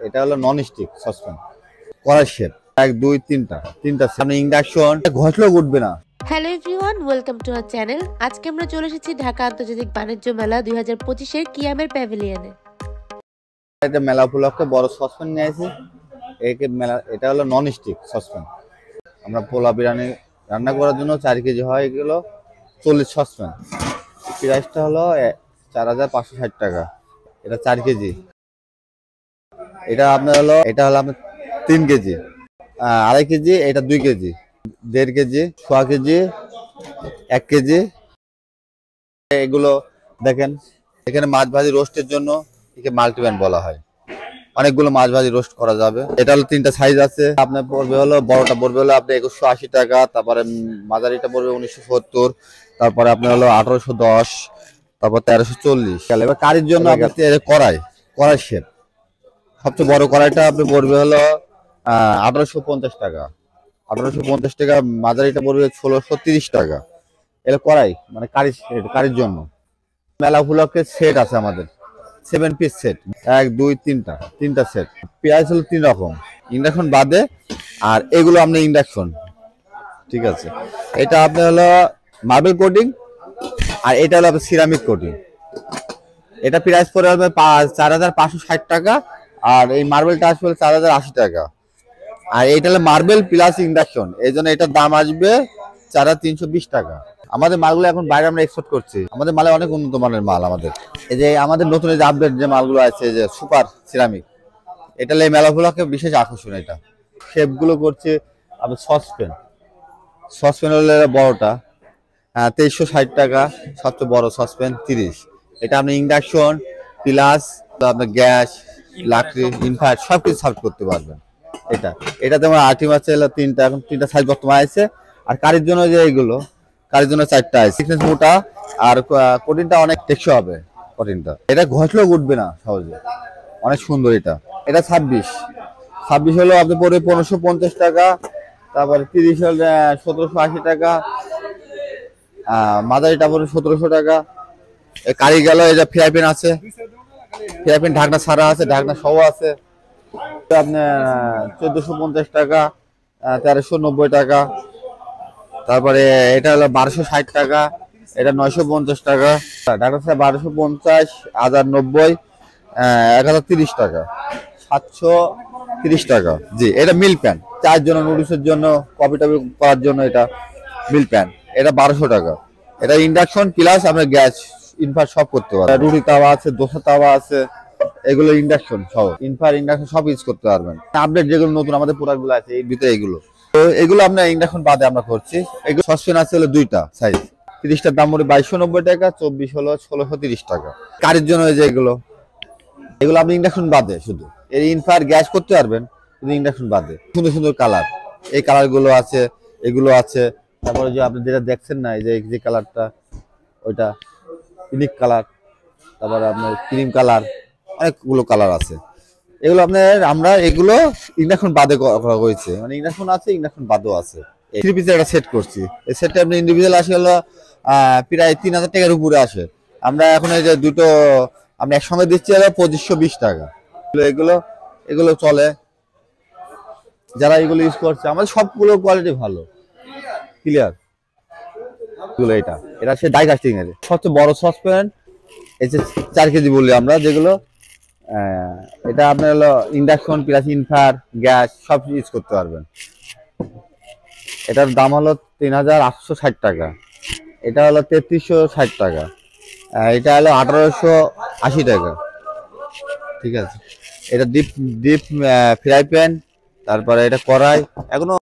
এটা হলো non stick saucepan, কড়াই শেপ, 1 2 তিনটা সামনে ইন্ডাকশন, ঘষলেও উঠবে না। Hello everyone, welcome to our channel. আজকে আমরা চলে এসেছি ঢাকা আন্তর্জাতিক বাণিজ্য মেলা 2025-এর কিয়ামের প্যাভিলিয়নে। এটা মেলা উপলক্ষে বড় সসপ্যান নিয়ে আসি। এটা হলো নন স্টিক সসপ্যান। আমরা পোলা বিরিয়ানি রান্না করার জন্য 4 কেজি হয়, এগুলো 40 সসপ্যান। প্রাইসটা হলো 4560 টাকা। এটা 4 কেজি। এটা হলো আপনার 3 কেজি, 2.5 কেজি, এটা 2 কেজি, 1.5 কেজি, 1.5 কেজি, 1 কেজি। এগুলো দেখেন, এখানে মাছ ভাজি রোস্টের জন্য একে মাল্টিপ্যান বলা হয়। অনেকগুলো মাছ ভাজি রোস্ট করা যাবে। এটা হলো 3টা সাইজ আছে। আপনার পড়বে হলো, বড়টা পড়বে হলো আপনার 2180 টাকা, তারপরে মাঝারিটা পড়বে 1970, তারপরে আপনার হলো 1810, তারপর 1340। এবার কারির জন্য আপনার কড়াই শেপ, সবচেয়ে বড় কড়াইটা আপনি পড়বে হলো 1850 টাকা। 1850 টাকা। মাঝারিটা পড়বে 1630 টাকা। এটা কড়াই মানে কারির জন্য। মেলা উপলক্ষে সেট আছে আমাদের, 7 পিস সেট, 1 2 তিনটা সেট। পেঁয়াজ হলো 3 রকম, ইন্ডাকশন বাদে। আর এগুলো আপনার ইন্ডাকশন, ঠিক আছে। এটা আপনার হলো মার্বেল কোটিং, আর এটা হলো আপনার সিরামিক কোটিং। এটা প্রাইস পড়ে হবে 4560 টাকা, আর এই মার্বেলটা আসবে 4080 টাকা। আর এটা হলো মার্বেল প্লাস ইন্ডাকশন, এই জন্য এটার দাম আসবে 4320 টাকা। আমাদের মালগুলো এখন বাইরে আমরা এক্সপোর্ট করছি। আমাদের মালে অনেক উন্নত মানের মাল। আমাদের এই যে আমাদের নতুন এই যে আপডেট যে মালগুলো আছে, যে সুপার সিরামিক, এটা এই মেলা উপলক্ষে বিশেষ আকর্ষণ। এটা শেপগুলো করছে আপনার সসপ্যান হলো বড়টা 2360 টাকা, সবচেয়ে বড় সসপ্যান 30। এটা আপনি ইন্ডাকশন প্লাস আপনার গ্যাস, লাকড়ি, ইনভার্ট সবকিছু সার্ভ করতে পারবেন। এটাতে আমার 8 মাছ এলো 3টা, এখন 3টা সাইজ বর্তমানে আছে। আর কারির জন্য যে এইগুলো, কারির জন্য 4টা আছে, থিকনেস মোটা, আর কোটিংটা অনেক টেকসই হবে। কোটিংটা এটা ঘষলেও উঠবে না সহজে, অনেক সুন্দর। এটা 26 হলো আপনি পড়বে 1550 টাকা, তারপরে 30 হলো 1780 টাকা, মাদারিটা পড়বে 1700 টাকা। কারি গেল, এটা ফ্রাই প্যান আছে, ফ্রাই প্যান ঢাকনা ছাড়া আছে, ঢাকনা সহ আছে। আপনার 1450 টাকা, 1390 টাকা। তারপরে এটা হলো 1260 টাকা, এটা 950 টাকা। ঢাকনা ছাড়া 1250, 1090, 1030 টাকা, 730 টাকা। জি, এটা মিল প্যান, চায়ের জন্য, নুডলসের জন্য, কফি টফি করার জন্য। এটা মিল প্যান, এটা 1200 টাকা। এটা ইন্ডাকশন প্লাস আপনার গ্যাস, ইনভার্ট সব করতে পারবেন। রুটি তাওয়া আছে, দোসা তাওয়া আছে, এগুলো ইন্ডাকশন সহ, ইন্ডাকশন সব ইউজ করতে পারবেন। আপডেট যেগুলো নতুন আমাদের প্রোডাক্ট গুলো আছে, এই ভিতরে এগুলো। তো এগুলো আপনার ইন্ডাকশন বাদে আমরা করছি। এগুলো সসপ্যান আছে হলো 2টা সাইজ, 30টার দাম পড়ে 2290 টাকা, 24 হলো 1630 টাকা। কারির জন্য যে এগুলো আপনি ইন্ডাকশন বাদে শুধু এই ইনফায়ার গ্যাস করতে পারবেন, শুধু ইন্ডাকশন বাদে। সুন্দর সুন্দর কালার, এই কালার গুলো আছে, এগুলো আছে। তারপরে যে আপনি যেটা দেখছেন না, এই যে কালারটা, ওইটা ইউনিক কালার। তারপরে আপনার ক্রিম কালার, অনেকগুলো কালার আছে। এগুলো আমরা এগুলো ইন্ডাকশন বাদে করা হয়েছে, মানে ইন্ডাকশন আছে, ইন্ডাকশন বাদও আছে। 3 পিসের একটা সেট করছি। এই সেটটা আপনি ইন্ডিভিজুয়াল আসে হলো প্রায় 3000 টাকার উপরে আসে। আমরা এখন এই যে দুটো আমরা একসঙ্গে দিচ্ছি হলো 2520 টাকা। এগুলো চলে, যারা এগুলো ইউজ করছে। আমাদের সবগুলো কোয়ালিটি ভালো, ক্লিয়ার। এগুলো এটা সে ডাই কাস্টিং এর সবচেয়ে বড় সসপ্যান, এই যে 4 কেজি বললি আমরা যেগুলো। এটা আপনার হলো ইন্ডাকশন প্লাস ইনফার গ্যাস সব ইউজ করতে পারবেন। এটার দাম হলো 3860 টাকা। এটা হলো 3360 টাকা। এটা হলো 1880 টাকা, ঠিক আছে। এটা ডিপ ফ্রাই প্যান, তারপরে এটা কড়াই, এখনো